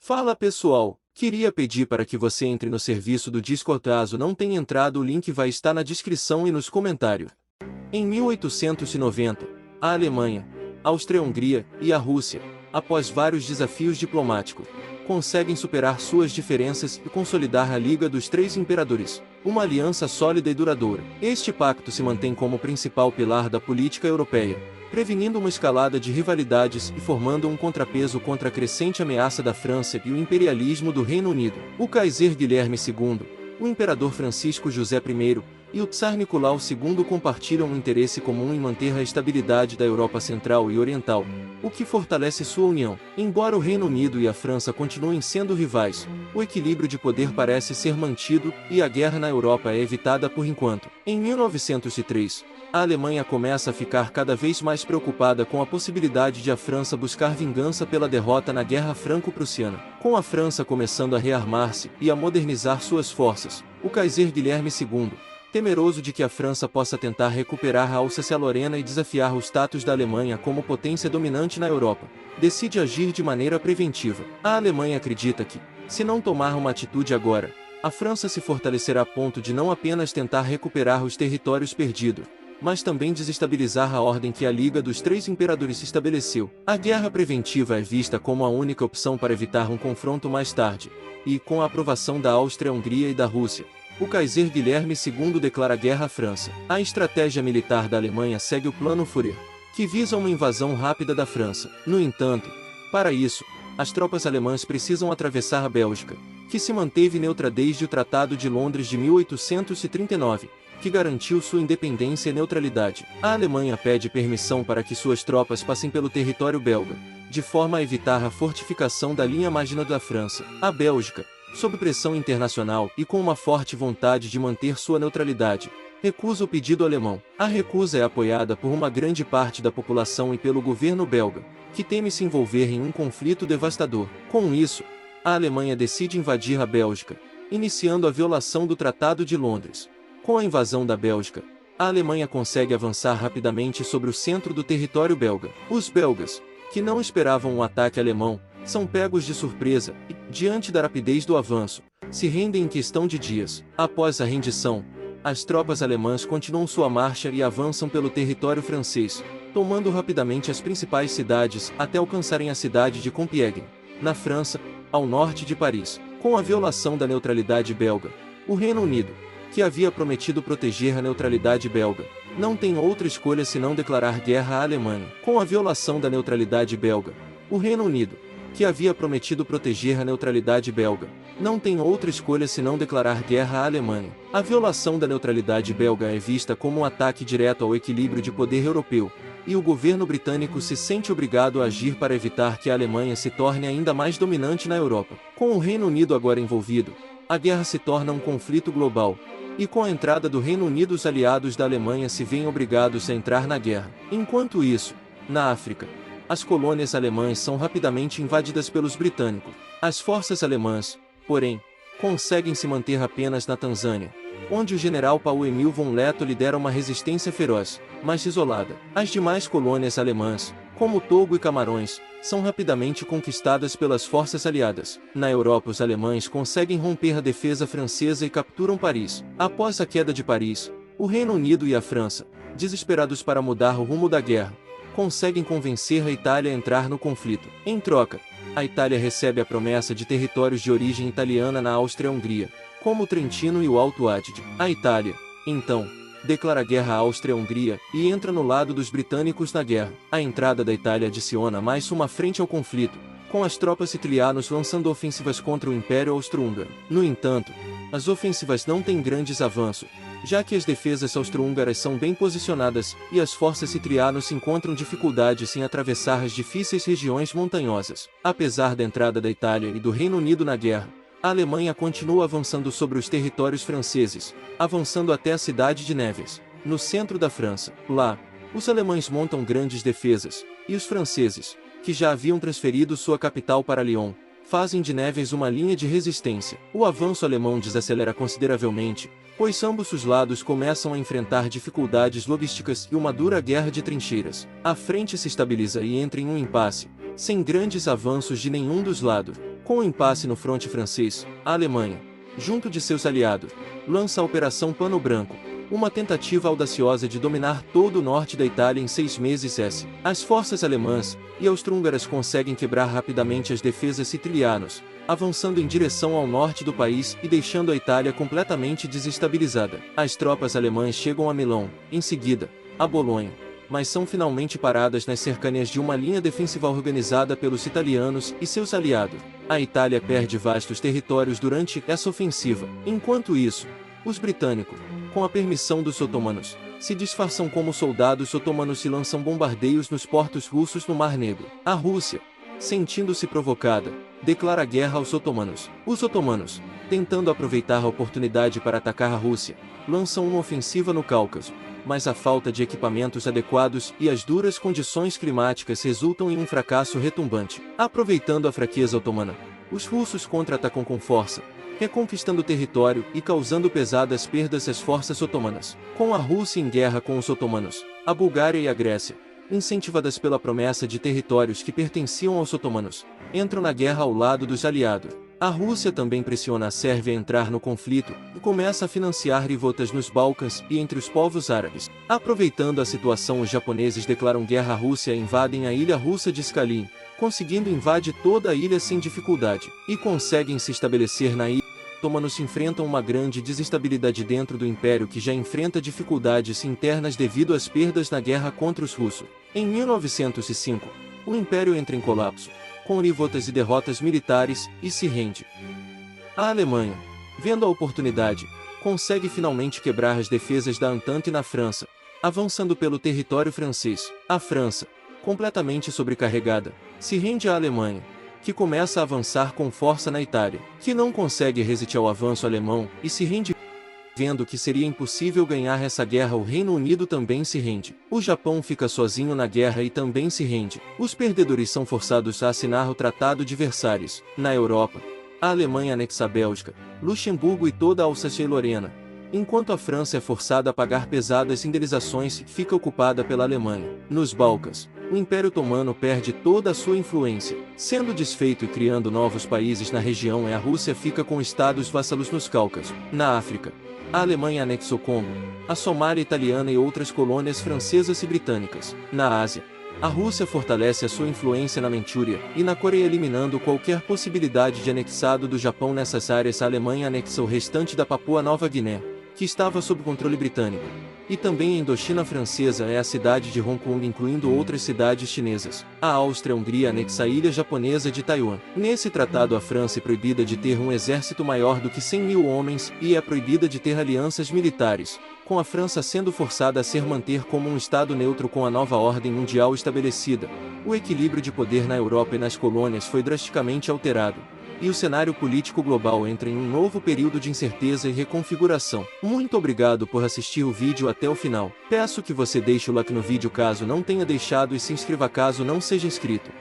Fala pessoal, queria pedir para que você entre no serviço do Discord caso não tenha entrado, o link vai estar na descrição e nos comentários. Em 1890, a Alemanha, a Áustria-Hungria e a Rússia, após vários desafios diplomáticos, conseguem superar suas diferenças e consolidar a Liga dos Três Imperadores, uma aliança sólida e duradoura. Este pacto se mantém como principal pilar da política europeia, prevenindo uma escalada de rivalidades e formando um contrapeso contra a crescente ameaça da França e o imperialismo do Reino Unido. O Kaiser Guilherme II, o imperador Francisco José I e o Tsar Nicolau II compartilham um interesse comum em manter a estabilidade da Europa Central e Oriental, o que fortalece sua união. Embora o Reino Unido e a França continuem sendo rivais, o equilíbrio de poder parece ser mantido e a guerra na Europa é evitada por enquanto. Em 1903, a Alemanha começa a ficar cada vez mais preocupada com a possibilidade de a França buscar vingança pela derrota na Guerra Franco-Prussiana. Com a França começando a rearmar-se e a modernizar suas forças, o Kaiser Guilherme II, temeroso de que a França possa tentar recuperar a Alsácia-Lorena e desafiar o status da Alemanha como potência dominante na Europa, decide agir de maneira preventiva. A Alemanha acredita que, se não tomar uma atitude agora, a França se fortalecerá a ponto de não apenas tentar recuperar os territórios perdidos, mas também desestabilizar a ordem que a Liga dos Três Imperadores estabeleceu. A guerra preventiva é vista como a única opção para evitar um confronto mais tarde, e, com a aprovação da Áustria-Hungria e da Rússia, o Kaiser Guilherme II declara guerra à França. A estratégia militar da Alemanha segue o Plano Führer, que visa uma invasão rápida da França. No entanto, para isso, as tropas alemãs precisam atravessar a Bélgica, que se manteve neutra desde o Tratado de Londres de 1839, que garantiu sua independência e neutralidade. A Alemanha pede permissão para que suas tropas passem pelo território belga, de forma a evitar a fortificação da linha Maginot da França. A Bélgica, sob pressão internacional e com uma forte vontade de manter sua neutralidade, recusa o pedido alemão. A recusa é apoiada por uma grande parte da população e pelo governo belga, que teme se envolver em um conflito devastador. Com isso, a Alemanha decide invadir a Bélgica, iniciando a violação do Tratado de Londres. Com a invasão da Bélgica, a Alemanha consegue avançar rapidamente sobre o centro do território belga. Os belgas, que não esperavam um ataque alemão, são pegos de surpresa e, diante da rapidez do avanço, se rendem em questão de dias. Após a rendição, as tropas alemãs continuam sua marcha e avançam pelo território francês, tomando rapidamente as principais cidades até alcançarem a cidade de Compiègne, na França, ao norte de Paris. Com a violação da neutralidade belga, o Reino Unido, que havia prometido proteger a neutralidade belga, não tem outra escolha senão declarar guerra à Alemanha. Com a violação da neutralidade belga, o Reino Unido, que havia prometido proteger a neutralidade belga, não tem outra escolha senão declarar guerra à Alemanha. A violação da neutralidade belga é vista como um ataque direto ao equilíbrio de poder europeu, e o governo britânico se sente obrigado a agir para evitar que a Alemanha se torne ainda mais dominante na Europa. Com o Reino Unido agora envolvido, a guerra se torna um conflito global, e com a entrada do Reino Unido os aliados da Alemanha se veem obrigados a entrar na guerra. Enquanto isso, na África, as colônias alemãs são rapidamente invadidas pelos britânicos. As forças alemãs, porém, conseguem se manter apenas na Tanzânia, onde o general Paul-Emil von Lettow lidera uma resistência feroz, mas isolada. As demais colônias alemãs, como Togo e Camarões, são rapidamente conquistadas pelas forças aliadas. Na Europa os alemães conseguem romper a defesa francesa e capturam Paris. Após a queda de Paris, o Reino Unido e a França, desesperados para mudar o rumo da guerra, conseguem convencer a Itália a entrar no conflito. Em troca, a Itália recebe a promessa de territórios de origem italiana na Áustria-Hungria, como o Trentino e o Alto Adige. A Itália, então, declara guerra à Áustria-Hungria e entra no lado dos britânicos na guerra. A entrada da Itália adiciona mais uma frente ao conflito, com as tropas sicilianas lançando ofensivas contra o Império Austro-Húngaro. No entanto, as ofensivas não têm grandes avanços, já que as defesas austro-húngaras são bem posicionadas e as forças sicilianas encontram dificuldades em atravessar as difíceis regiões montanhosas. Apesar da entrada da Itália e do Reino Unido na guerra, a Alemanha continua avançando sobre os territórios franceses, avançando até a cidade de Neves, no centro da França. Lá, os alemães montam grandes defesas, e os franceses, que já haviam transferido sua capital para Lyon, fazem de Neves uma linha de resistência. O avanço alemão desacelera consideravelmente, pois ambos os lados começam a enfrentar dificuldades logísticas e uma dura guerra de trincheiras. A frente se estabiliza e entra em um impasse, sem grandes avanços de nenhum dos lados. Com o impasse no fronte francês, a Alemanha, junto de seus aliados, lança a Operação Pano Branco, uma tentativa audaciosa de dominar todo o norte da Itália em 6 meses. As forças alemãs e austro-húngaras conseguem quebrar rapidamente as defesas sicilianas, avançando em direção ao norte do país e deixando a Itália completamente desestabilizada. As tropas alemãs chegam a Milão, em seguida, a Bolonha, mas são finalmente paradas nas cercanias de uma linha defensiva organizada pelos italianos e seus aliados. A Itália perde vastos territórios durante essa ofensiva. Enquanto isso, os britânicos, com a permissão dos otomanos, se disfarçam como soldados otomanos e lançam bombardeios nos portos russos no Mar Negro. A Rússia, sentindo-se provocada, declara guerra aos otomanos. Os otomanos, tentando aproveitar a oportunidade para atacar a Rússia, lançam uma ofensiva no Cáucaso, mas a falta de equipamentos adequados e as duras condições climáticas resultam em um fracasso retumbante. Aproveitando a fraqueza otomana, os russos contra-atacam com força, reconquistando território e causando pesadas perdas às forças otomanas. Com a Rússia em guerra com os otomanos, a Bulgária e a Grécia, incentivadas pela promessa de territórios que pertenciam aos otomanos, entram na guerra ao lado dos aliados. A Rússia também pressiona a Sérvia a entrar no conflito e começa a financiar revoltas nos Balcãs e entre os povos árabes. Aproveitando a situação, os japoneses declaram guerra à Rússia e invadem a ilha russa de Sakhalin, conseguindo invadir toda a ilha sem dificuldade, e conseguem se estabelecer na ilha. Os otomanos enfrentam uma grande desestabilidade dentro do império, que já enfrenta dificuldades internas devido às perdas na guerra contra os russos. Em 1905, o império entra em colapso, com revoltas e derrotas militares, e se rende. A Alemanha, vendo a oportunidade, consegue finalmente quebrar as defesas da Entente na França, avançando pelo território francês. A França, completamente sobrecarregada, se rende à Alemanha, que começa a avançar com força na Itália, que não consegue resistir ao avanço alemão e se rende. Vendo que seria impossível ganhar essa guerra, o Reino Unido também se rende. O Japão fica sozinho na guerra e também se rende. Os perdedores são forçados a assinar o Tratado de Versalhes. Na Europa, a Alemanha anexa a Bélgica, Luxemburgo e toda a Alsácia e Lorena, enquanto a França é forçada a pagar pesadas indenizações e fica ocupada pela Alemanha. Nos Balcãs, o Império Otomano perde toda a sua influência, sendo desfeito e criando novos países na região, e a Rússia fica com estados vassalos nos Cáucasos. Na África, a Alemanha anexa o Congo, a Somália italiana e outras colônias francesas e britânicas. Na Ásia, a Rússia fortalece a sua influência na Manchúria e na Coreia, eliminando qualquer possibilidade de anexado do Japão nessas áreas. A Alemanha anexa o restante da Papua Nova Guiné, que estava sob controle britânico, e também a Indochina Francesa é a cidade de Hong Kong, incluindo outras cidades chinesas. A Áustria-Hungria anexa a ilha japonesa de Taiwan. Nesse tratado, a França é proibida de ter um exército maior do que 100.000 homens e é proibida de ter alianças militares, com a França sendo forçada a se manter como um Estado neutro. Com a nova ordem mundial estabelecida, o equilíbrio de poder na Europa e nas colônias foi drasticamente alterado, e o cenário político global entra em um novo período de incerteza e reconfiguração. Muito obrigado por assistir o vídeo até o final. Peço que você deixe o like no vídeo caso não tenha deixado e se inscreva caso não seja inscrito.